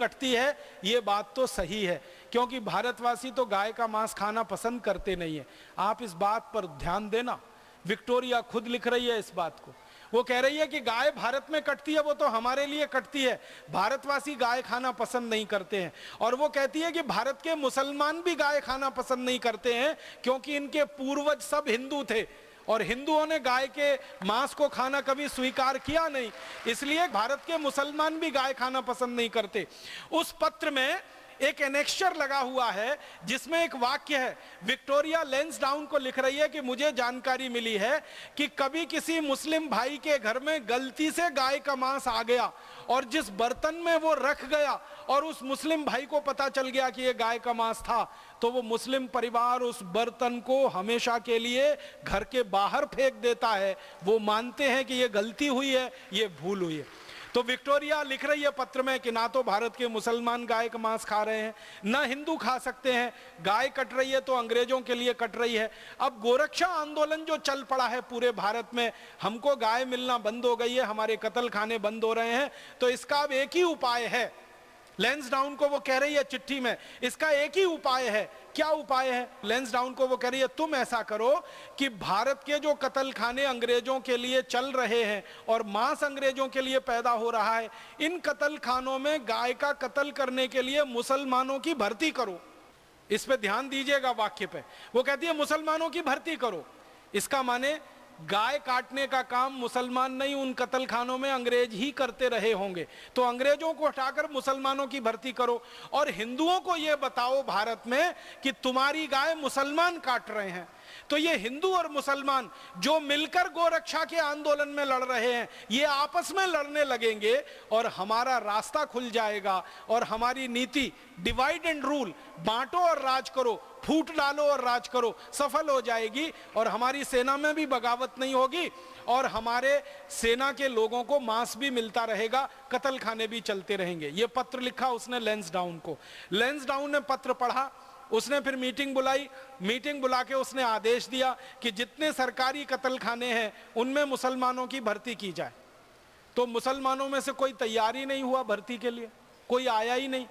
कटती है, ये बात तो सही है, क्योंकि भारतवासी तो गाय का मांस खाना पसंद करते नहीं है। आप इस बात पर ध्यान देना, विक्टोरिया खुद लिख रही है इस बात को। वो कह रही है कि गाय भारत में कटती है, वो तो हमारे लिए कटती है, भारतवासी गाय खाना पसंद नहीं करते हैं। और वो कहती है कि भारत के मुसलमान भी गाय खाना पसंद नहीं करते हैं, क्योंकि इनके पूर्वज सब हिंदू थे और हिंदुओं ने गाय के मांस को खाना कभी स्वीकार किया नहीं, इसलिए भारत के मुसलमान भी गाय खाना पसंद नहीं करते। उस पत्र में एक एनेक्शर लगा हुआ है जिसमें एक वाक्य है। विक्टोरिया लैंसडाउन को लिख रही है कि मुझे जानकारी मिली है कि कभी किसी मुस्लिम भाई के घर में गलती से गाय का मांस आ गया और जिस बर्तन में वो रख गया और उस मुस्लिम भाई को पता चल गया कि ये गाय का मांस था, तो वो मुस्लिम परिवार उस बर्तन को हमेशा के लिए घर के बाहर फेंक देता है। वो मानते हैं कि ये गलती हुई है, ये भूल हुई है। तो विक्टोरिया लिख रही है पत्र में कि ना तो भारत के मुसलमान गाय का मांस खा रहे हैं, ना हिंदू खा सकते हैं, गाय कट रही है तो अंग्रेजों के लिए कट रही है। अब गोरक्षा आंदोलन जो चल पड़ा है पूरे भारत में, हमको गाय मिलना बंद हो गई है, हमारे कत्ल खाने बंद हो रहे हैं, तो इसका अब एक ही उपाय है। लैंसडाउन को वो कह रही है चिट्ठी में, इसका एक ही उपाय है। क्या उपाय है? लैंसडाउन को वो कह रही है, तुम ऐसा करो कि भारत के जो कत्ल खाने अंग्रेजों के लिए चल रहे हैं और मांस अंग्रेजों के लिए पैदा हो रहा है, इन कत्ल खानों में गाय का कत्ल करने के लिए मुसलमानों की भर्ती करो। इस पे ध्यान दीजिएगा वाक्य पे, वो कहती है मुसलमानों की भर्ती करो। इसका माने गाय काटने का काम मुसलमान नहीं, उन कत्ल खानों में अंग्रेज ही करते रहे होंगे, तो अंग्रेजों को हटाकर मुसलमानों की भर्ती करो और हिंदुओं को यह बताओ भारत में कि तुम्हारी गाय मुसलमान काट रहे हैं। तो ये हिंदू और मुसलमान जो मिलकर गोरक्षा के आंदोलन में लड़ रहे हैं, ये आपस में लड़ने लगेंगे और हमारा रास्ता खुल जाएगा और हमारी नीति डिवाइड एंड रूल, बांटो और राज करो, फूट डालो और राज करो, सफल हो जाएगी और हमारी सेना में भी बगावत नहीं होगी और हमारे सेना के लोगों को मांस भी मिलता रहेगा, कत्ल खाने भी चलते रहेंगे। ये पत्र लिखा उसने लैंसडाउन को। लैंसडाउन ने पत्र पढ़ा, उसने फिर मीटिंग बुलाई, मीटिंग बुला के उसने आदेश दिया कि जितने सरकारी कत्ल खाने हैं उनमें मुसलमानों की भर्ती की जाए। तो मुसलमानों में से कोई तैयारी नहीं हुआ भर्ती के लिए, कोई आया ही नहीं।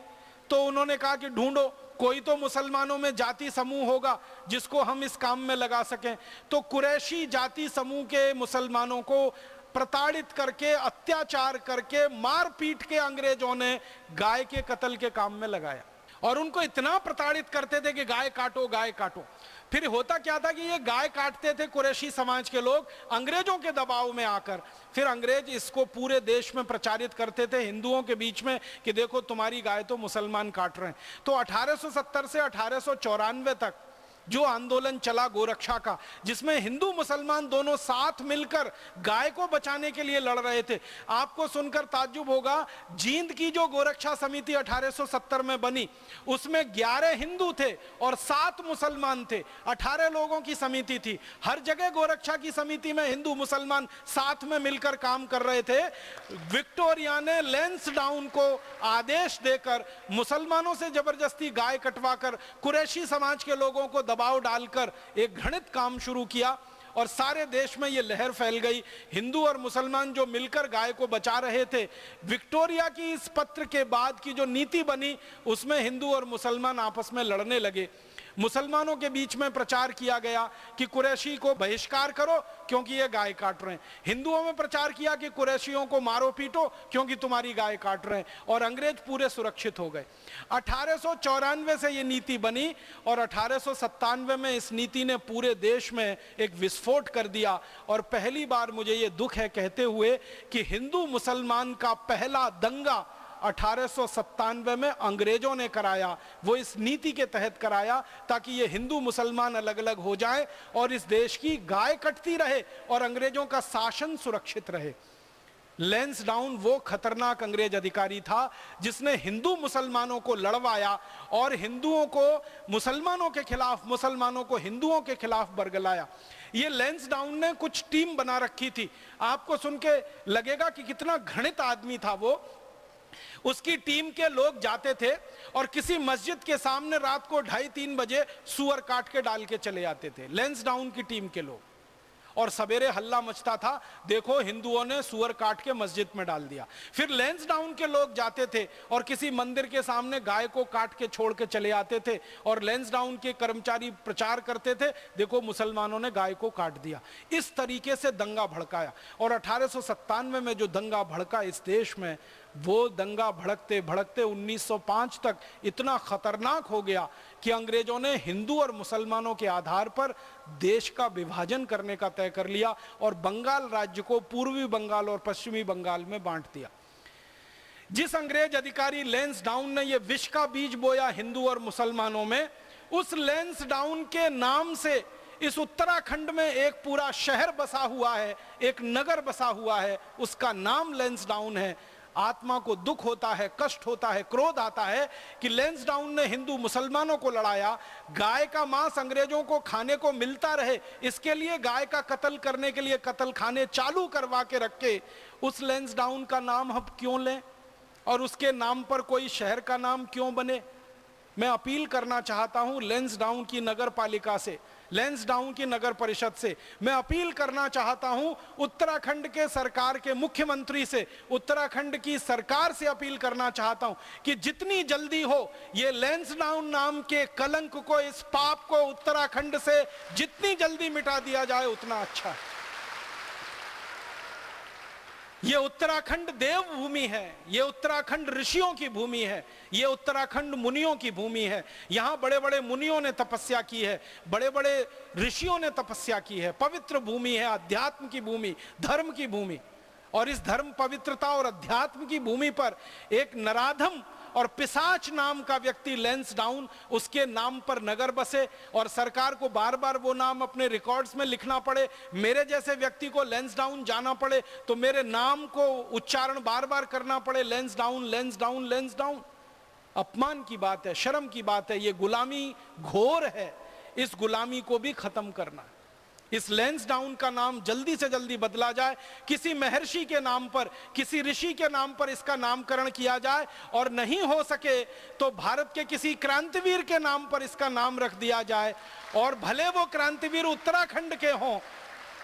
तो उन्होंने कहा कि ढूंढो, कोई तो मुसलमानों में जाति समूह होगा जिसको हम इस काम में लगा सकें। तो कुरैशी जाति समूह के मुसलमानों को प्रताड़ित करके, अत्याचार करके, मार पीट के अंग्रेजों ने गाय के कत्ल के काम में लगाया और उनको इतना प्रताड़ित करते थे कि गाय काटो, गाय काटो। फिर होता क्या था कि ये गाय काटते थे कुरैशी समाज के लोग अंग्रेजों के दबाव में आकर, फिर अंग्रेज इसको पूरे देश में प्रचारित करते थे हिंदुओं के बीच में कि देखो तुम्हारी गाय तो मुसलमान काट रहे हैं। तो 1870 से 1894 तक जो आंदोलन चला गोरक्षा का, जिसमें हिंदू मुसलमान दोनों साथ मिलकर गाय को बचाने के लिए लड़ रहे थे। आपको सुनकर ताज्जुब होगा, जींद की जो गोरक्षा समिति 1870 में बनी, उसमें 11 हिंदू थे और 7 मुसलमान थे। 18 लोगों की समिति थी। हर जगह गोरक्षा की समिति में हिंदू मुसलमान साथ में मिलकर काम कर रहे थे। विक्टोरिया ने लैंसडाउन को आदेश देकर मुसलमानों से जबरदस्ती गाय कटवाकर कुरैशी समाज के लोगों को दबाव डालकर एक घृणित काम शुरू किया और सारे देश में यह लहर फैल गई। हिंदू और मुसलमान जो मिलकर गाय को बचा रहे थे, विक्टोरिया की इस पत्र के बाद की जो नीति बनी उसमें हिंदू और मुसलमान आपस में लड़ने लगे। मुसलमानों के बीच में प्रचार किया गया कि कुरैशी को बहिष्कार करो क्योंकि ये गाय काट रहे हैं। हिंदुओं में प्रचार किया कि कुरैशियों को मारो पीटो क्योंकि तुम्हारी गाय काट रहे हैं, और अंग्रेज पूरे सुरक्षित हो गए। 1894 से ये नीति बनी और 1897 में इस नीति ने पूरे देश में एक विस्फोट कर दिया। और पहली बार मुझे ये दुख है कहते हुए कि हिंदू मुसलमान का पहला दंगा 1897 में अंग्रेजों ने कराया। वो इस नीति के तहत कराया ताकि ये हिंदू मुसलमान अलग अलग हो जाएं और इस देश की गाय कटती रहे और अंग्रेजों का शासन सुरक्षित रहे। लैंसडाउन वो खतरनाक अंग्रेज अधिकारी था जिसने हिंदू मुसलमानों को लड़वाया और हिंदुओं को मुसलमानों के खिलाफ, मुसलमानों को हिंदुओं के खिलाफ बरगलाया। ये लैंसडाउन ने कुछ टीम बना रखी थी। आपको सुन के लगेगा कि कितना घृणित आदमी था वो। उसकी टीम के लोग जाते थे और किसी मस्जिद के सामने रात को 2:30-3 बजे सुअर काट के डाल के चले आते थे, लैंसडाउन की टीम के लोग। और सवेरे हल्ला मचता था, देखो हिंदुओं ने सुअर काट के मस्जिद में डाल दिया। फिर लैंसडाउन के लोग जाते थे और किसी मंदिर के सामने गाय को काट के छोड़ के चले आते थे और लैंसडाउन के कर्मचारी प्रचार करते थे, देखो मुसलमानों ने गाय को काट दिया। इस तरीके से दंगा भड़काया और 1897 में जो दंगा भड़का इस देश में, वो दंगा भड़कते भड़कते 1905 तक इतना खतरनाक हो गया कि अंग्रेजों ने हिंदू और मुसलमानों के आधार पर देश का विभाजन करने का तय कर लिया और बंगाल राज्य को पूर्वी बंगाल और पश्चिमी बंगाल में बांट दिया। जिस अंग्रेज अधिकारी लैंसडाउन ने यह विष का बीज बोया हिंदू और मुसलमानों में, उस लैंसडाउन के नाम से इस उत्तराखंड में एक पूरा शहर बसा हुआ है, एक नगर बसा हुआ है, उसका नाम लैंसडाउन है। आत्मा को दुख होता है, कष्ट होता है, क्रोध आता है कि लैंसडाउन ने हिंदू मुसलमानों को लड़ाया, गाय का मांस अंग्रेजों को खाने को मिलता रहे, इसके लिए गाय का कत्ल करने के लिए कत्ल खाने चालू करवा के रखे। उस लैंसडाउन का नाम हम क्यों लें और उसके नाम पर कोई शहर का नाम क्यों बने? मैं अपील करना चाहता हूं लैंसडाउन की नगर पालिका से, लैंसडाउन की नगर परिषद से, मैं अपील करना चाहता हूं उत्तराखंड के सरकार के मुख्यमंत्री से, उत्तराखंड की सरकार से अपील करना चाहता हूं कि जितनी जल्दी हो ये लैंसडाउन नाम के कलंक को, इस पाप को उत्तराखंड से जितनी जल्दी मिटा दिया जाए उतना अच्छा है। ये उत्तराखंड देवभूमि है, ये उत्तराखंड ऋषियों की भूमि है, ये उत्तराखंड मुनियों की भूमि है। यहां बड़े बड़े मुनियों ने तपस्या की है, बड़े बड़े ऋषियों ने तपस्या की है। पवित्र भूमि है, अध्यात्म की भूमि, धर्म की भूमि। और इस धर्म, पवित्रता और अध्यात्म की भूमि पर एक नराधम और पिशाच नाम का व्यक्ति लैंसडाउन, उसके नाम पर नगर बसे और सरकार को बार बार वो नाम अपने रिकॉर्ड्स में लिखना पड़े, मेरे जैसे व्यक्ति को लैंसडाउन जाना पड़े तो मेरे नाम को उच्चारण बार बार करना पड़े, लैंसडाउन लैंसडाउन लैंसडाउन। अपमान की बात है, शर्म की बात है, ये गुलामी घोर है। इस गुलामी को भी खत्म करना है। इस लैंसडाउन का नाम जल्दी से जल्दी बदला जाए, किसी महर्षि के नाम पर, किसी ऋषि के नाम पर इसका नामकरण किया जाए, और नहीं हो सके तो भारत के किसी क्रांतिवीर के नाम पर इसका नाम रख दिया जाए। और भले वो क्रांतिवीर उत्तराखंड के हों,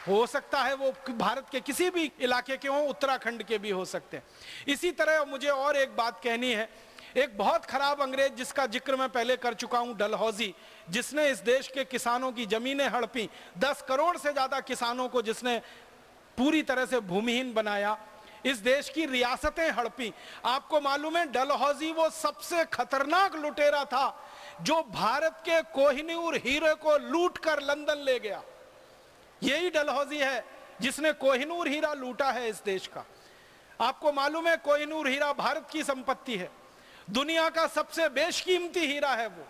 हो सकता है वो भारत के किसी भी इलाके के हों, उत्तराखंड के भी हो सकते हैं। इसी तरह मुझे और एक बात कहनी है। एक बहुत खराब अंग्रेज जिसका जिक्र मैं पहले कर चुका हूं, डलहौजी, जिसने इस देश के किसानों की जमीनें हड़पी, 10 करोड़ से ज्यादा किसानों को जिसने पूरी तरह से भूमिहीन बनाया, इस देश की रियासतें हड़पी। आपको मालूम है डलहौजी वो सबसे खतरनाक लुटेरा था जो भारत के कोहिनूर हीरे को लूट कर लंदन ले गया। यही डलहौजी है जिसने कोहिनूर हीरा लूटा है इस देश का। आपको मालूम है कोहिनूर हीरा भारत की संपत्ति है, दुनिया का सबसे बेशकीमती हीरा है वो।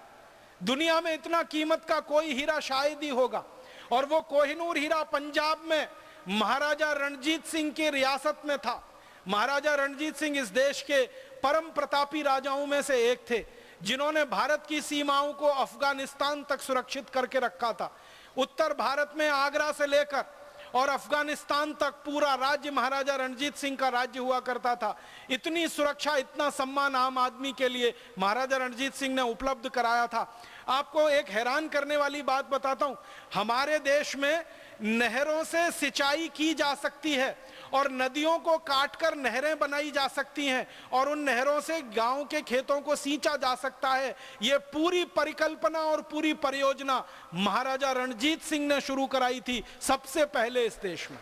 दुनिया में इतना कीमत का कोई हीरा शायद ही होगा। और वो कोहिनूर हीरा पंजाब में महाराजा रणजीत सिंह की रियासत में था। महाराजा रणजीत सिंह इस देश के परम प्रतापी राजाओं में से एक थे, जिन्होंने भारत की सीमाओं को अफगानिस्तान तक सुरक्षित करके रखा था। उत्तर भारत में आगरा से लेकर और अफगानिस्तान तक पूरा राज्य महाराजा रणजीत सिंह का राज्य हुआ करता था। इतनी सुरक्षा, इतना सम्मान आम आदमी के लिए महाराजा रणजीत सिंह ने उपलब्ध कराया था। आपको एक हैरान करने वाली बात बताता हूं, हमारे देश में नहरों से सिंचाई की जा सकती है और नदियों को काटकर नहरें बनाई जा सकती हैं और उन नहरों से गांव के खेतों को सींचा जा सकता है। ये पूरी परिकल्पना और पूरी परियोजना महाराजा रणजीत सिंह ने शुरू कराई थी सबसे पहले इस देश में।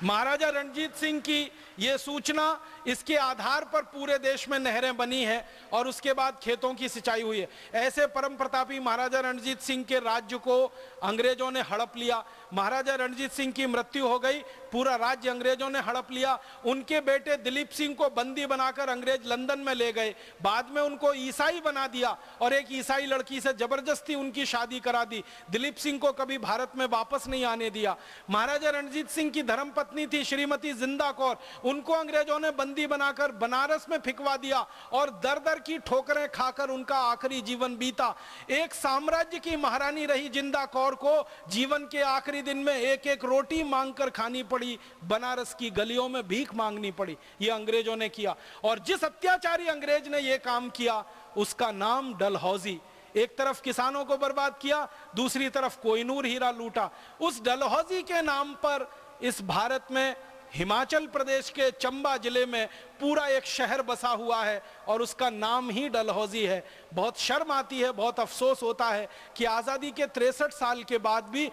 महाराजा रणजीत सिंह की ये सूचना, इसके आधार पर पूरे देश में नहरें बनी हैं और उसके बाद खेतों की सिंचाई हुई है। ऐसे परम प्रतापी महाराजा रणजीत सिंह के राज्य को अंग्रेजों ने हड़प लिया। महाराजा रणजीत सिंह की मृत्यु हो गई, पूरा राज्य अंग्रेजों ने हड़प लिया। उनके बेटे दिलीप सिंह को बंदी बनाकर अंग्रेज लंदन में ले गए। बाद में उनको ईसाई बना दिया और एक ईसाई लड़की से जबरदस्ती उनकी शादी करा दी। दिलीप सिंह को कभी भारत में वापस नहीं आने दिया। महाराजा रणजीत सिंह की धर्मपत्नी थी श्रीमती जिंदा कौर, उनको अंग्रेजों ने बंदी बनाकर बनारस में फिकवा दिया और दर दर की ठोकरें खाकर उनका आखिरी जीवन बीता। एक साम्राज्य की महारानी रही जिंदा कौर को जीवन के आखिरी दिन में एक एक रोटी मांगकर खानी पड़ी, बनारस की गलियों में भीख मांगनी पड़ी। यह अंग्रेजों ने किया और जिस अत्याचारी अंग्रेज ने यह काम किया उसका नाम डलहौजी। एक तरफ किसानों को बर्बाद किया, दूसरी तरफ कोहिनूर हीरा लूटा। उस डलहौजी के नाम पर इस भारत में हिमाचल प्रदेश के चंबा जिले में पूरा एक शहर बसा हुआ है और उसका नाम ही डलहौजी है। बहुत शर्म आती है, बहुत अफसोस होता है कि आजादी के 63 साल के बाद भी